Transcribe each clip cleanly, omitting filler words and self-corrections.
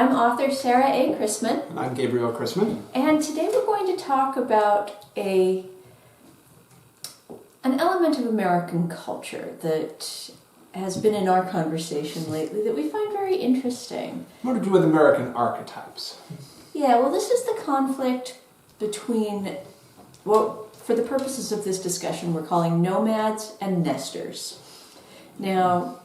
I'm author Sarah A. Chrisman. And I'm Gabriel Chrisman. And today we're going to talk about an element of American culture that has been in our conversation lately that we find very interesting. What to do with American archetypes? Yeah, well, this is the conflict between what, for the purposes of this discussion, we're calling nomads and nesters. Now,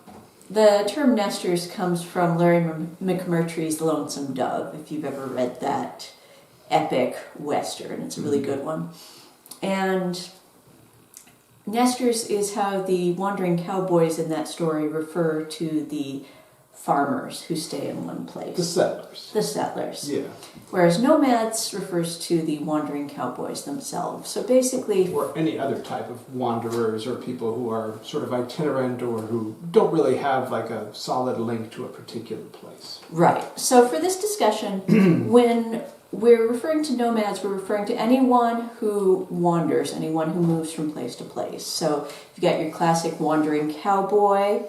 the term nesters comes from Larry McMurtry's Lonesome Dove, if you've ever read that epic Western. It's a really good one. And nesters is how the wandering cowboys in that story refer to the farmers who stay in one place. The settlers. The settlers. Yeah. Whereas nomads refers to the wandering cowboys themselves. So basically... Or any other type of wanderers or people who are sort of itinerant or who don't really have like a solid link to a particular place. Right. So for this discussion, when we're referring to nomads, we're referring to anyone who wanders, anyone who moves from place to place. So you've got your classic wandering cowboy.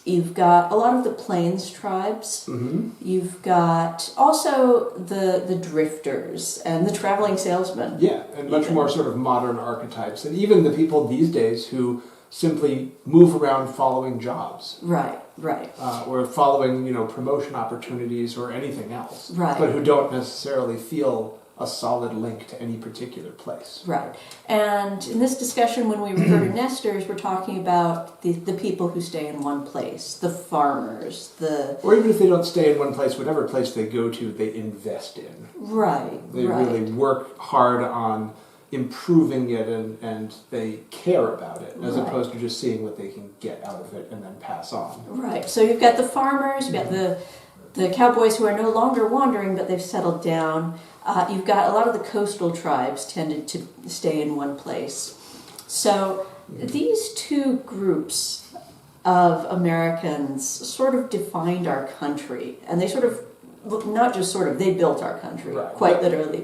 You've got a lot of the plains tribes. Mm-hmm. You've got also the drifters and the traveling salesmen. Yeah, and much more sort of modern archetypes. And even the people these days who simply move around following jobs. Right, right. Or following, promotion opportunities or anything else. Right. But who don't necessarily feel a solid link to any particular place. Right. And in this discussion, when we refer to nesters, we're talking about the people who stay in one place, the farmers, Or even if they don't stay in one place, whatever place they go to, they invest in. Right, They really work hard on improving it and they care about it, as opposed to just seeing what they can get out of it and then pass on. Right. So you've got the farmers, you've got the cowboys who are no longer wandering, but they've settled down. You've got a lot of the coastal tribes tended to stay in one place. So these two groups of Americans sort of defined our country. And they sort of, not just sort of, they built our country, quite literally.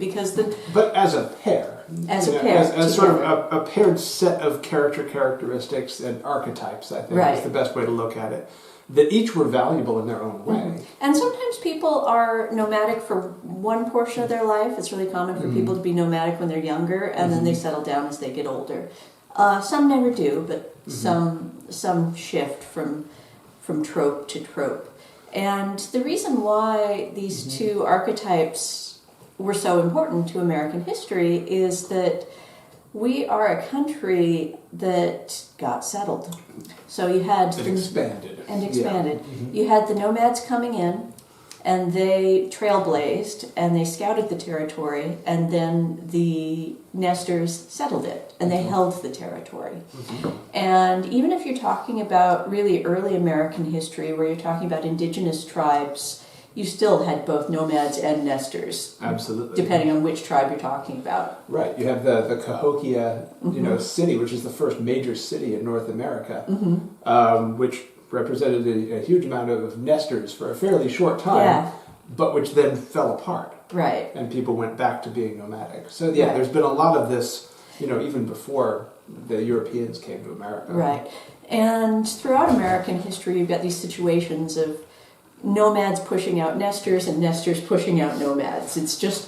But as a pair. As a pair. As sort of a paired set of characteristics and archetypes, I think, is the best way to look at it. That each were valuable in their own way. Mm-hmm. And sometimes people are nomadic for one portion of their life. It's really common for people to be nomadic when they're younger, and then they settle down as they get older. Some never do, but some shift from trope to trope. And the reason why these two archetypes were so important to American history is that we are a country that got settled. So you had... expanded. And expanded. Yeah. Mm-hmm. You had the nomads coming in, and they trailblazed, and they scouted the territory, and then the nesters settled it, and they held the territory. Mm-hmm. And even if you're talking about really early American history, where you're talking about indigenous tribes, you still had both nomads and nesters. Absolutely. Depending on which tribe you're talking about. Right. You have the Cahokia, city, which is the first major city in North America, which represented a huge amount of nesters for a fairly short time, but which then fell apart. Right. And people went back to being nomadic. So there's been a lot of this, even before the Europeans came to America. Right. And throughout American history, you've got these situations of nomads pushing out nesters and nesters pushing out nomads. It's just,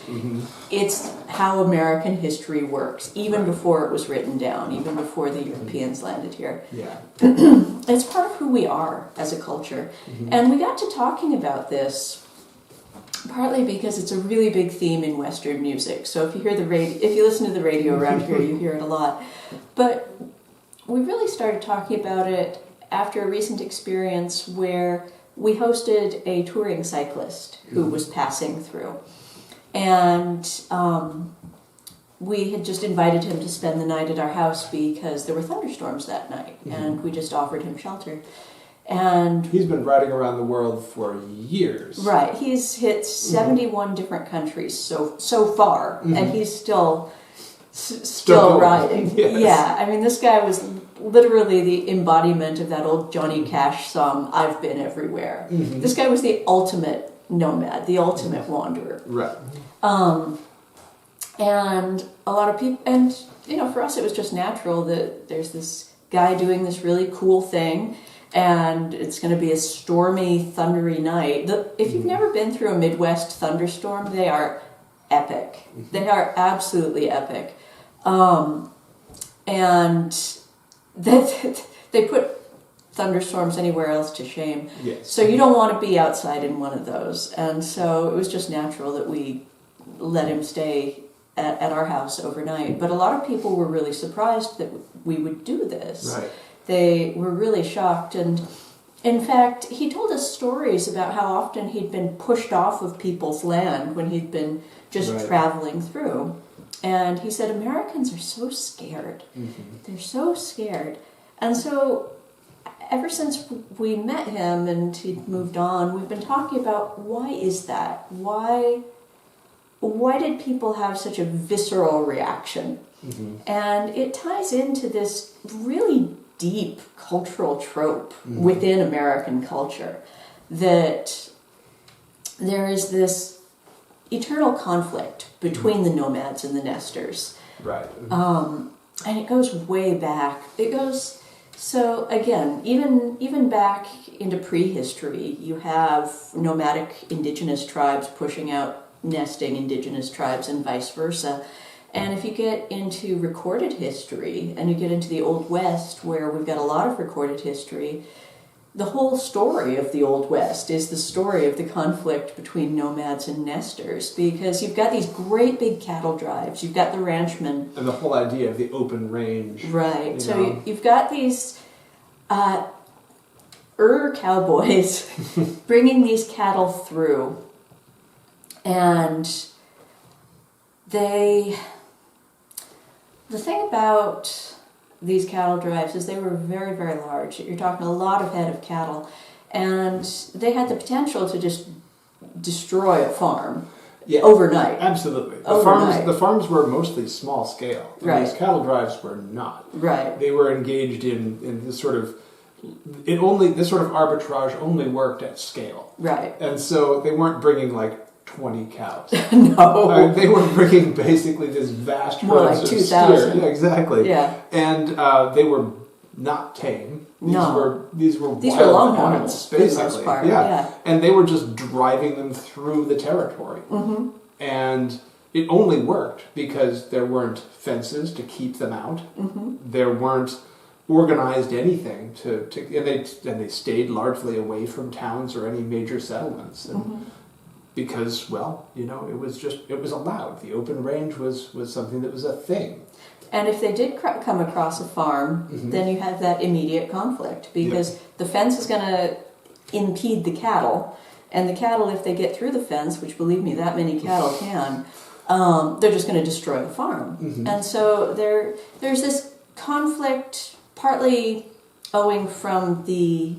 it's how American history works, even before it was written down, even before the Europeans landed here. Yeah. It's part of who we are as a culture. And we got to talking about this partly because it's a really big theme in Western music. So if you hear if you listen to the radio around here, you hear it a lot. But we really started talking about it after a recent experience where we hosted a touring cyclist who was passing through. And we had just invited him to spend the night at our house because there were thunderstorms that night. And we just offered him shelter. And he's been riding around the world for years. Right. He's hit 71 different countries so far. And he's still riding. Yes. Yeah. I mean, this guy was literally the embodiment of that old Johnny Cash song, I've Been Everywhere. This guy was the ultimate nomad, the ultimate wanderer. Right. And a lot of people, and for us it was just natural that there's this guy doing this really cool thing, and it's going to be a stormy, thundery night. If you've never been through a Midwest thunderstorm, they are epic. They are absolutely epic. And they put thunderstorms anywhere else to shame. Yes. So you don't want to be outside in one of those. And so it was just natural that we let him stay at our house overnight. But a lot of people were really surprised that we would do this. Right. They were really shocked. And in fact, he told us stories about how often he'd been pushed off of people's land when he'd been just traveling through. And he said, Americans are so scared. They're so scared. And so ever since we met him and he'd moved on, we've been talking about why is that? Why did people have such a visceral reaction? And it ties into this really deep cultural trope within American culture that there is this eternal conflict between the nomads and the nesters. Right. And it goes way back. So again, even back into prehistory, you have nomadic indigenous tribes pushing out nesting indigenous tribes and vice versa. And if you get into recorded history and you get into the Old West, where we've got a lot of recorded history, the whole story of the Old West is the story of the conflict between nomads and nesters, because you've got these great big cattle drives, you've got the ranchmen. And the whole idea of the open range. Right. So you've got these cowboys bringing these cattle through, and the thing about these cattle drives is they were very, very large. You're talking a lot of head of cattle, and they had the potential to just destroy a farm overnight. Absolutely. Overnight. The farms were mostly small scale. And Right. these cattle drives were not. Right. They were engaged in this sort of this sort of arbitrage only worked at scale. Right. And so they weren't bringing like 20 cows. No. They were bringing basically this vast More herds like of 2,000. steer. Yeah, exactly. Yeah. And they were not tame. These were These wild were long animals, animals, for the basically. most part. Yeah. Yeah. And they were just driving them through the territory. And it only worked because there weren't fences to keep them out. There weren't organized anything and they stayed largely away from towns or any major settlements. And because, well, it was allowed. The open range was something that was a thing. And if they did come across a farm, then you have that immediate conflict, because the fence is going to impede the cattle, and the cattle, if they get through the fence, which believe me, that many cattle can, they're just going to destroy the farm. And so there's this conflict, partly owing from the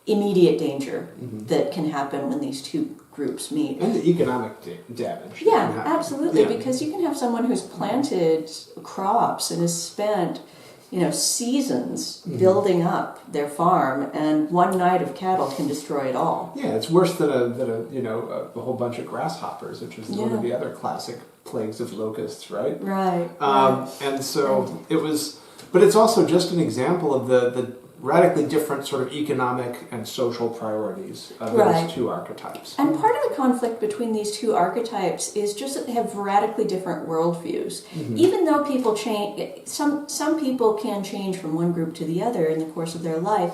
immediate danger that can happen when these two groups meet. And the economic damage. Yeah, absolutely, because you can have someone who's planted crops and has spent, seasons building up their farm, and one night of cattle can destroy it all. Yeah, it's worse than a whole bunch of grasshoppers, which is one of the other classic plagues of locusts, right? Right. And so it was, but it's also just an example of the radically different sort of economic and social priorities of those two archetypes. And part of the conflict between these two archetypes is just that they have radically different worldviews. Even though people change, some people can change from one group to the other in the course of their life,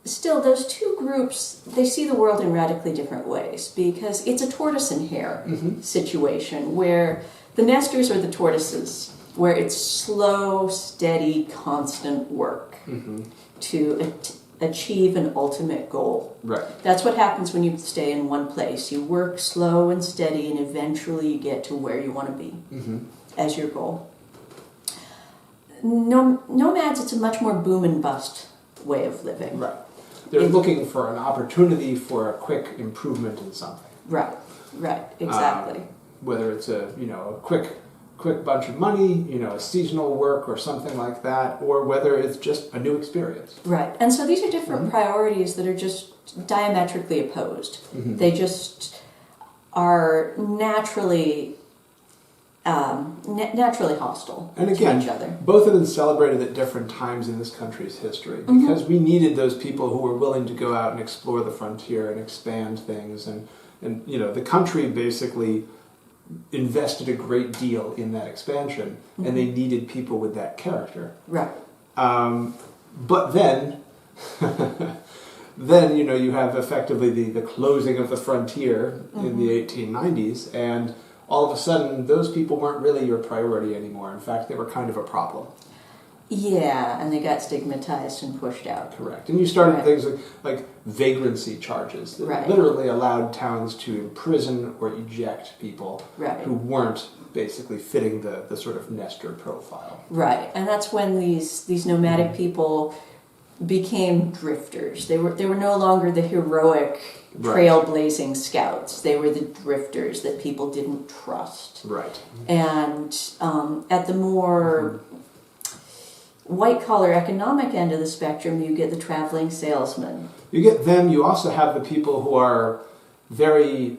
still those two groups, they see the world in radically different ways, because it's a tortoise and hare situation where the nesters are the tortoises, where it's slow, steady, constant work to achieve an ultimate goal. Right. That's what happens when you stay in one place. You work slow and steady, and eventually you get to where you want to be as your goal. Nomads, it's a much more boom and bust way of living. Right. They're looking for an opportunity for a quick improvement in something. Right, exactly. Whether it's a quick bunch of money, a seasonal work or something like that, or whether it's just a new experience. Right. And so these are different priorities that are just diametrically opposed. They just are naturally naturally hostile and again, to each other. Both have been celebrated at different times in this country's history because we needed those people who were willing to go out and explore the frontier and expand things, and the country basically invested a great deal in that expansion, and they needed people with that character. Right. But then, you have effectively the closing of the frontier in the 1890s, and all of a sudden, those people weren't really your priority anymore. In fact, they were kind of a problem. Yeah, and they got stigmatized and pushed out. Correct. And you started things like vagrancy charges that literally allowed towns to imprison or eject people who weren't basically fitting the sort of Nestor profile. Right, and that's when these nomadic people became drifters. They were no longer the heroic trailblazing scouts. They were the drifters that people didn't trust. Right. And at the more white-collar economic end of the spectrum, you get the traveling salesman. You get them. You also have the people who are very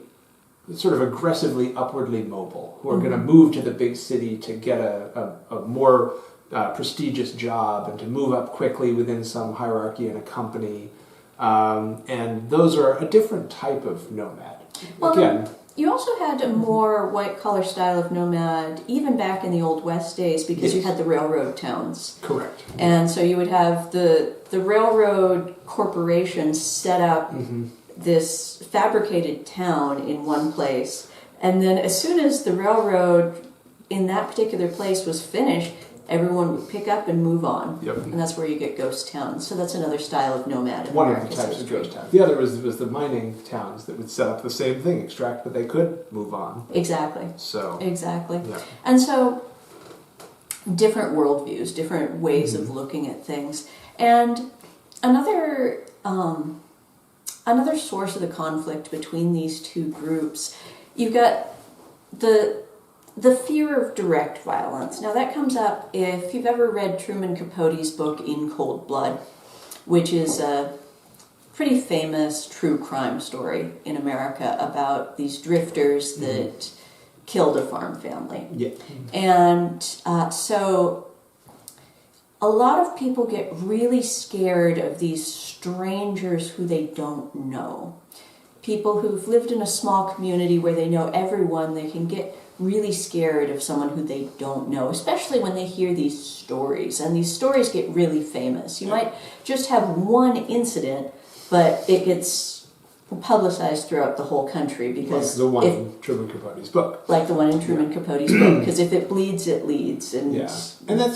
sort of aggressively upwardly mobile, who are going to move to the big city to get a more prestigious job and to move up quickly within some hierarchy in a company. And those are a different type of nomad. Well, again, you also had a more white-collar style of nomad, even back in the Old West days, because you had the railroad towns. Correct. And so you would have the railroad corporations set up this fabricated town in one place, and then as soon as the railroad in that particular place was finished, everyone would pick up and move on. Yep. And that's where you get ghost towns. So that's another style of nomad in One of America's the types history. of ghost towns. The other was the mining towns that would set up the same thing, extract what they could, move on. Exactly. So Exactly. Yeah. And so different worldviews, different ways of looking at things. And another source of the conflict between these two groups, you've got the fear of direct violence. Now that comes up if you've ever read Truman Capote's book In Cold Blood, which is a pretty famous true crime story in America about these drifters that killed a farm family. Yeah. And so a lot of people get really scared of these strangers who they don't know. People who've lived in a small community where they know everyone, they can get really scared of someone who they don't know, especially when they hear these stories. And these stories get really famous. You might just have one incident, but it gets publicized throughout the whole country because... Like the one in Truman Capote's book. Like the one in Truman Capote's book, because if it bleeds, it leads. And that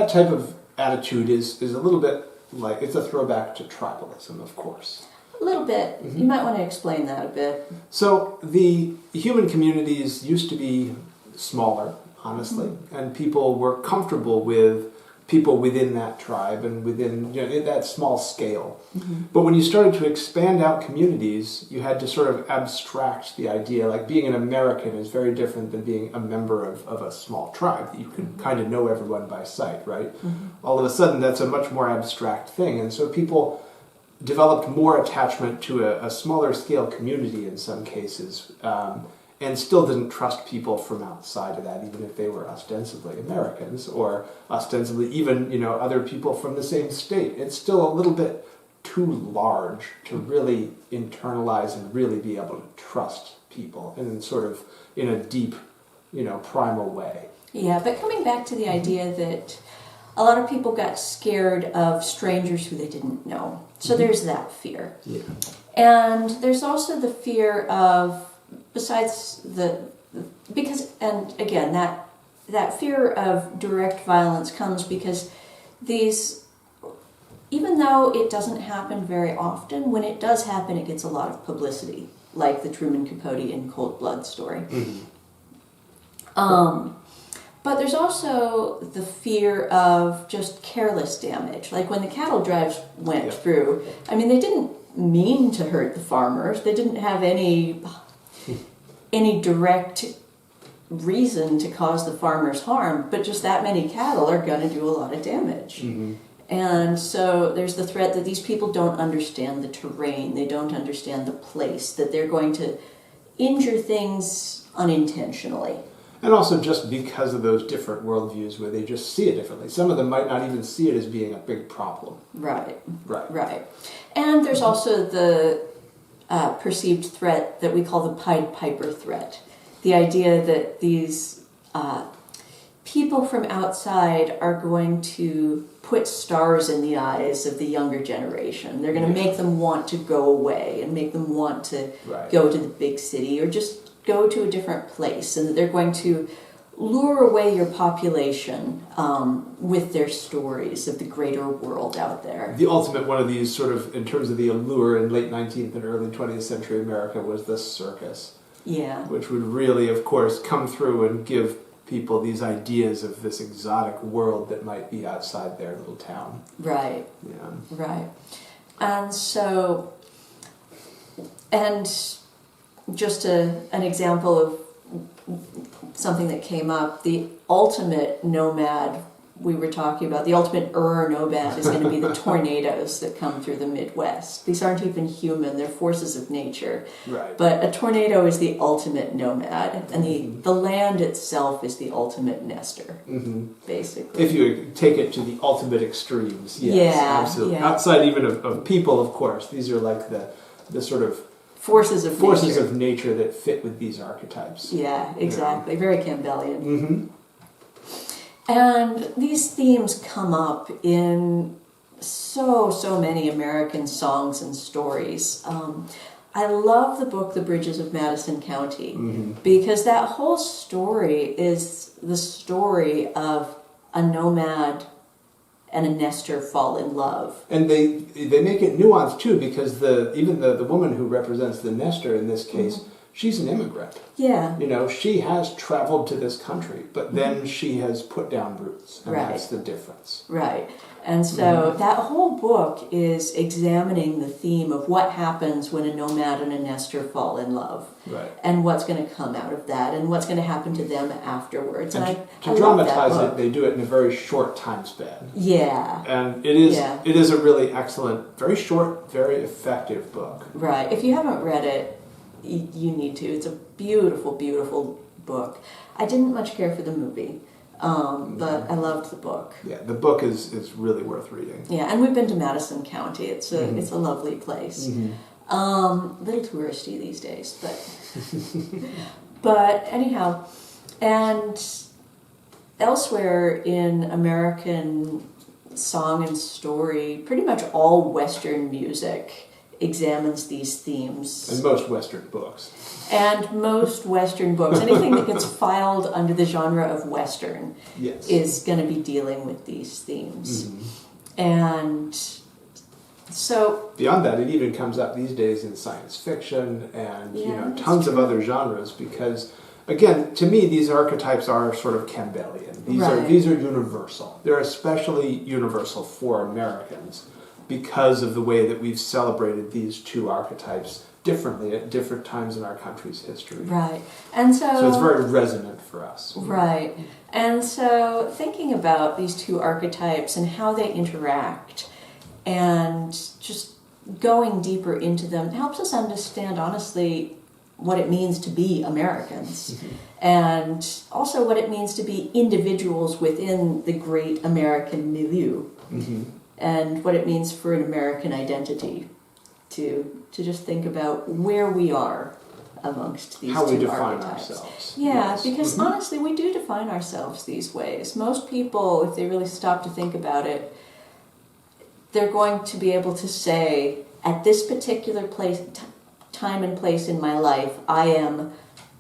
type of attitude is a little bit like, it's a throwback to tribalism, of course. A little bit. You might want to explain that a bit. So the human communities used to be smaller, honestly, and people were comfortable with people within that tribe and within that small scale. But when you started to expand out communities, you had to sort of abstract the idea. Like being an American is very different than being a member of a small tribe. You can kind of know everyone by sight, right? All of a sudden, that's a much more abstract thing. And so people developed more attachment to a smaller scale community in some cases, and still didn't trust people from outside of that, even if they were ostensibly Americans or ostensibly even other people from the same state. It's still a little bit too large to really internalize and really be able to trust people in sort of in a deep, primal way. Yeah, but coming back to the idea that a lot of people got scared of strangers who they didn't know. So there's that fear. Yeah. And there's also the fear of, that fear of direct violence comes because even though it doesn't happen very often, when it does happen, it gets a lot of publicity, like the Truman Capote In Cold Blood story. But there's also the fear of just careless damage. Like when the cattle drives went through, they didn't mean to hurt the farmers. They didn't have any direct reason to cause the farmers harm, but just that many cattle are going to do a lot of damage. And so there's the threat that these people don't understand the terrain, they don't understand the place, that they're going to injure things unintentionally. And also just because of those different worldviews where they just see it differently. Some of them might not even see it as being a big problem. Right. Right. Right. And there's also the perceived threat that we call the Pied Piper threat. The idea that these people from outside are going to put stars in the eyes of the younger generation. They're going to make them want to go away and make them want to go to the big city or just go to a different place, and that they're going to lure away your population with their stories of the greater world out there. The ultimate one of these sort of, in terms of the allure in late 19th and early 20th century America, was the circus. Yeah. Which would really, of course, come through and give people these ideas of this exotic world that might be outside their little town. Right. Yeah. Right. And so, and just an example of something that came up, the ultimate nomad we were talking about, the ultimate nomad is going to be the tornadoes that come through the Midwest. These aren't even human, they're forces of nature. Right. But a tornado is the ultimate nomad, and the land itself is the ultimate nester, basically. If you take it to the ultimate extremes, yes, absolutely. Yeah. Outside even of people, of course, these are like the sort of forces of nature that fit with these archetypes. Yeah, exactly. Very Campbellian. Mm-hmm. And these themes come up in so many American songs and stories. I love the book The Bridges of Madison County because that whole story is the story of a nomad and a nester fall in love. And they make it nuanced too, because even the woman who represents the nester in this case, she's an immigrant. Yeah. You know, she has traveled to this country, but then she has put down roots, and that's the difference. Right. And so that whole book is examining the theme of what happens when a nomad and a nester fall in love. Right. And what's going to come out of that, and what's going to happen to them afterwards. And to dramatize it, they do it in a very short time span. Yeah. And it is a really excellent, very short, very effective book. Right. If you haven't read it, you need to. It's a beautiful, beautiful book. I didn't much care for the movie, but I loved the book. Yeah, the book is really worth reading. Yeah, and we've been to Madison County. It's a lovely place. Little touristy these days, but anyhow, and elsewhere in American song and story, pretty much all Western music examines these themes. And most Western books. Anything that gets filed under the genre of Western is going to be dealing with these themes. And so... Beyond that, it even comes up these days in science fiction and tons of other genres, because, again, to me, these archetypes are sort of Campbellian. These are universal. They're especially universal for Americans, because of the way that we've celebrated these two archetypes differently at different times in our country's history. Right. And so it's very resonant for us. Right. And so thinking about these two archetypes and how they interact and just going deeper into them helps us understand, honestly, what it means to be Americans and also what it means to be individuals within the great American milieu. And what it means for an American identity, to just think about where we are amongst these two archetypes. How we define ourselves. Yeah, because honestly, we do define ourselves these ways. Most people, if they really stop to think about it, they're going to be able to say, at this particular time and place in my life, I am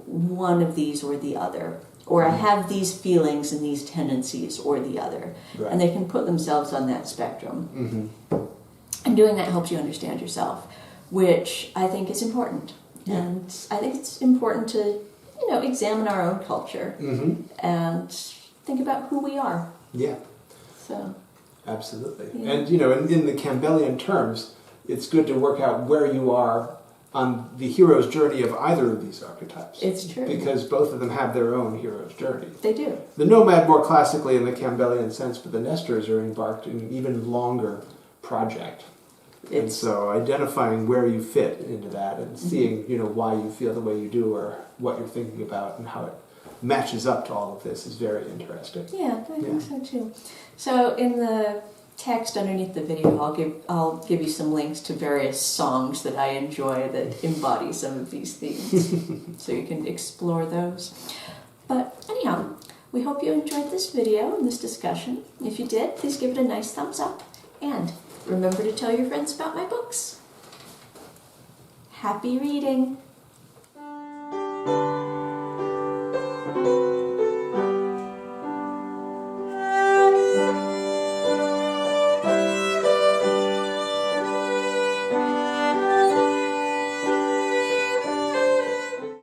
one of these or the other. Or I have these feelings and these tendencies or the other. Right. And they can put themselves on that spectrum. And doing that helps you understand yourself, which I think is important. Yeah. And I think it's important to, examine our own culture and think about who we are. Yeah. So. Absolutely. Yeah. And, in the Campbellian terms, it's good to work out where you are on the hero's journey of either of these archetypes. It's true. Because both of them have their own hero's journey. They do. The nomad more classically in the Campbellian sense, but the nesters are embarked in an even longer project. And so identifying where you fit into that and seeing, why you feel the way you do or what you're thinking about and how it matches up to all of this is very interesting. Yeah, I think so too. So in the text underneath the video, I'll give you some links to various songs that I enjoy that embody some of these themes, so you can explore those. But anyhow, we hope you enjoyed this video and this discussion. If you did, please give it a nice thumbs up, and remember to tell your friends about my books. Happy reading!